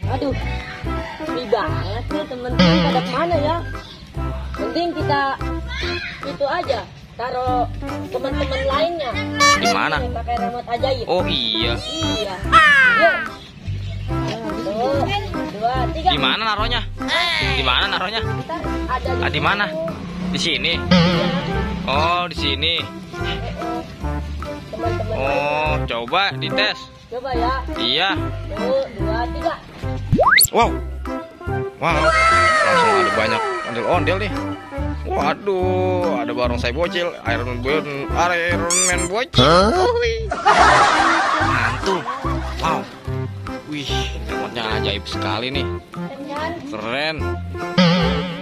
Aduh, sepi banget nih teman-teman, pada kemana ya? Mending kita itu aja, taruh teman-teman lainnya. Di mana? Pakai remote ajaib. Oh iya. Iya. Yuk. 1, 2, 3. Di mana naruhnya? Di mana naruhnya? Ntar ada Di mana? Di sini. Oh, di sini. teman-teman. Oh, coba dites. Coba ya. Iya. 1, 2, 3. Wow. Wow. Langsung ada banyak ondel-ondel nih. Waduh, ada barongsai bocil, Iron Man bocil. Mantul. Wow. Wih, remote-nya ajaib sekali nih. Keren.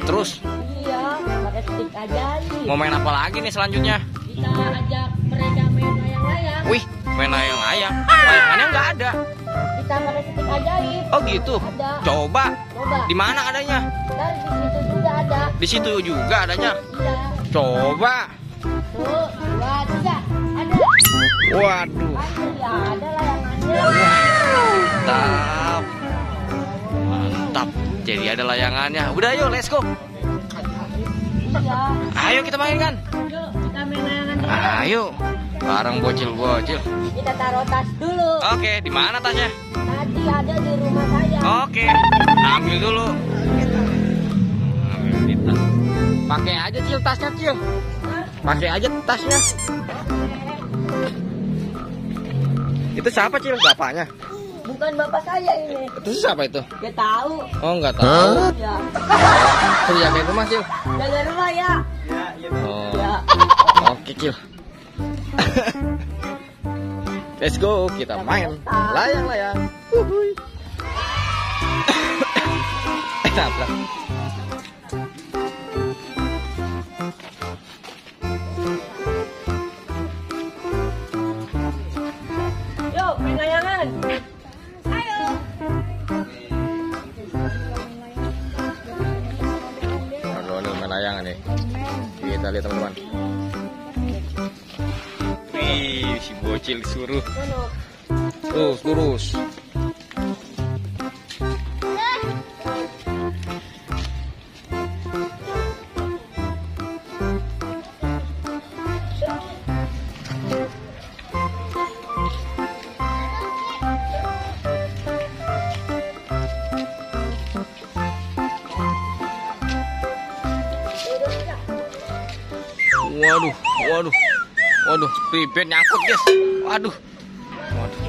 Terus Iya, pakai stick aja nih. mau main apa lagi nih selanjutnya? Kita ajak mereka main layang-layang. Wih, main layang-layang. Layangannya nggak ada. Kita pakai stick ajaib. Oh gitu. Ada. Coba. Coba. Di mana adanya? Ntar di situ juga ada. Di situ juga adanya. Iya. Coba. 1, 2, 3. Ada. Waduh. Ya, ada layangannya. Mantap. Mantap. Jadi ada layangannya. Udah yuk, let's go. Iya. Ayo kita mainkan. Yuk, kita main layangan dulu. Ayo. Bareng bocil-bocil. Kita taruh tas dulu. Oke, di mana tasnya? Tadi ada di rumah saya. Oke. Ambil dulu. Ambil di tas. Pakai aja Cil tasnya, Cil. Pakai aja tasnya. Itu siapa Cil? Bapaknya? Bukan bapak saya ini. Itu siapa itu? Dia tahu. Oh, nggak tahu. Ya. Tuh jagain rumah Cil. Jaga rumah ya. Oh. Ya. Oke Cil. Let's go, kita main layang-layang. Nabrak. Yuk, main layangan. Ayo. Aduh, main layangan nih. Kita lihat teman-teman. Wih, si bocil disuruh. Terus, lurus. Waduh, waduh, waduh, ribet nyangkut guys. Waduh, waduh,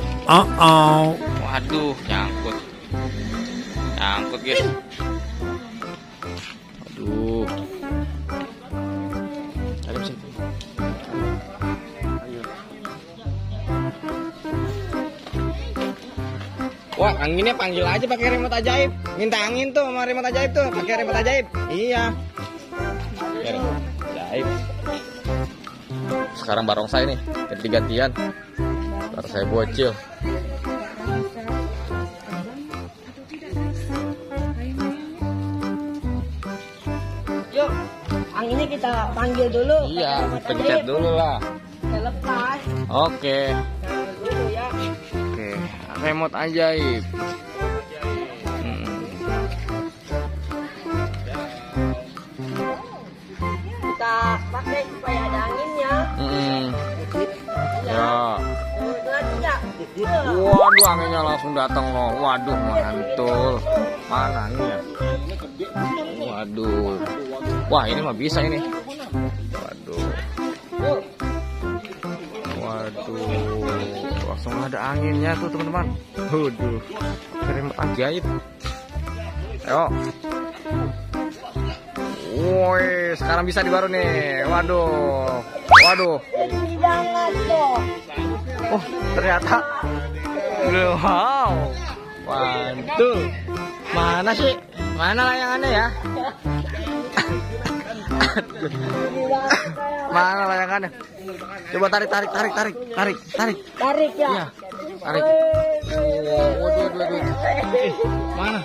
waduh, nyangkut, nyangkut guys. Waduh, cari sini. Ayo. Wah, anginnya panggil aja pakai remote ajaib. Minta angin tuh sama remote ajaib tuh, pakai remote ajaib. Iya. Pakai remote ajaib. Sekarang barongsai nih, ganti-gantian. Barongsai bocil. Yuk, anginnya kita panggil dulu. Iya, Pakai remote pencet ajaib. dulu lah. Kita lepas. Oke, Taruh dulu ya. oke. Remote ajaib. Kita pakai supaya ada anginnya. Ya. 1, 2, 3. Waduh, anginnya langsung datang loh. Waduh, mantul. Mana anginnya? Waduh. Wah, ini mah bisa ini. Waduh. Waduh. Langsung ada anginnya tuh, teman-teman. Waduh. Remote ajaib. Ayo. Woi, sekarang bisa di baru nih. Waduh. Waduh. Sedih banget tuh. Oh, ternyata. Wow. Mantul. Mana sih? Mana layangannya ya? Mana layangannya? Coba tarik. Tarik ya. Iya. Tarik. Waduh. Mana?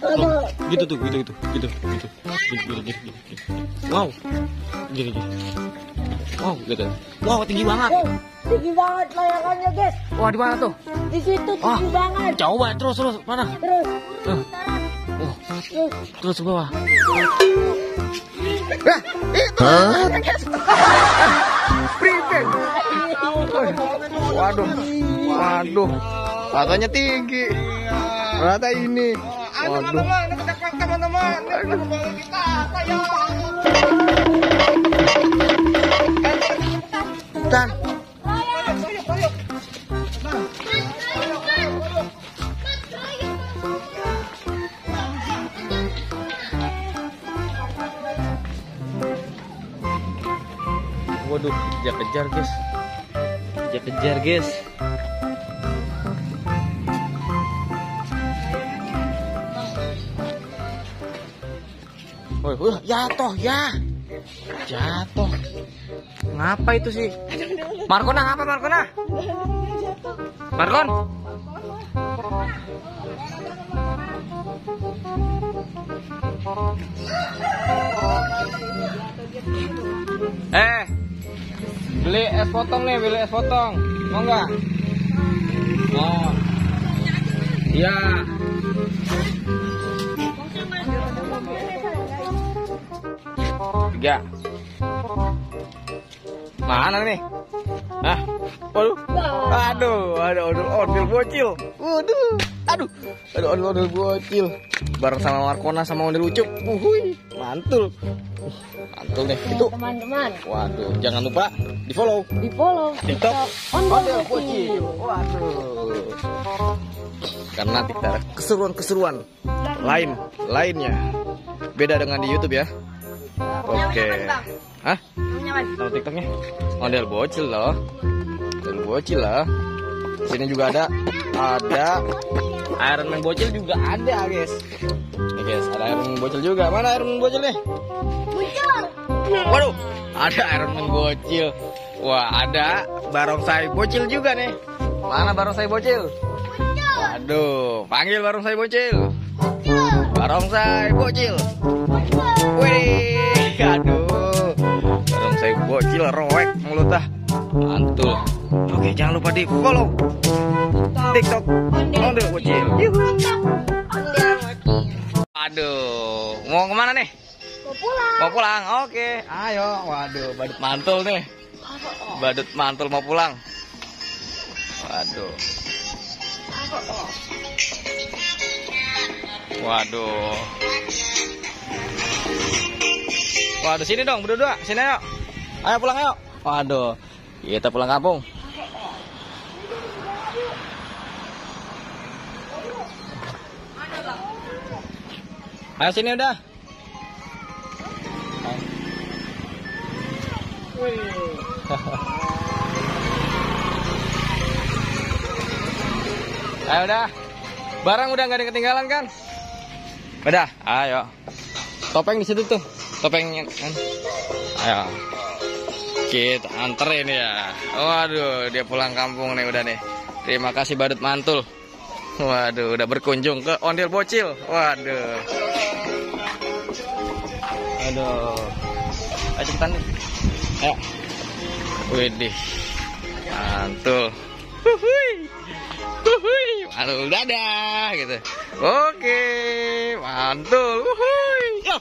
Loh, gitu. Wow. Gini. Wow, gitu. Wow, tinggi banget. Wow, tinggi banget layangannya, guys. Wah, di mana tuh? Di situ tinggi banget. Coba terus mana? Terus. Terus ke bawah. Waduh. Katanya tinggi. Ternyata ini. Waduh. Teman-teman, kita. Dan waduh, kejar guys. Jatuh. Ngapa itu sih? Markona ngapa Markon? Beli es potong. Mau nggak? Oh. Iya. Tiga. Mana nih? Hah? Aduh, ondel bocil. Ondel bocil. Bareng sama Markona sama ondel ucup. Mantul nih. Itu teman-teman. Waduh, jangan lupa di-follow TikTok ondel bocil. Waduh. Karena kita ada keseruan lainnya. Beda dengan di YouTube ya. Oke. Hah? Nama TikToknya? Ondel bocil loh. Sini juga ada Iron Man bocil juga ada, guys. Nih guys, ada Iron Man bocil juga. Mana Iron Man bocil nih? Waduh, ada Iron Man bocil. Wah, ada barongsai bocil juga nih. Mana barongsai bocil? Waduh, panggil barongsai bocil. Barongsai bocil. Wih, aduh. Barongsai bocil roek mulut dah. Mantul. Oke, jangan lupa di-follow TikTok ondel bocil. Aduh, mau kemana nih? Mau pulang. Oke, ayo. Waduh, badut mantul nih. Badut mantul mau pulang. Waduh. Waduh, sini dong berdua. Sini ayo. Ayo pulang ayo. Waduh, kita pulang kampung. Ayo sini udah. Ayo udah. Barang udah nggak ada ketinggalan kan? Udah, ayo. Topeng di situ tuh. Topengnya kan. Ayo. Kita anterin ya. Waduh, dia pulang kampung nih udah nih. Terima kasih badut mantul. Waduh, udah berkunjung ke ondel bocil. Waduh. Aduh. Ayo cepetan nih. Ayo. Widih. Mantul. Mantul dadah gitu. Oke, mantul. Yo.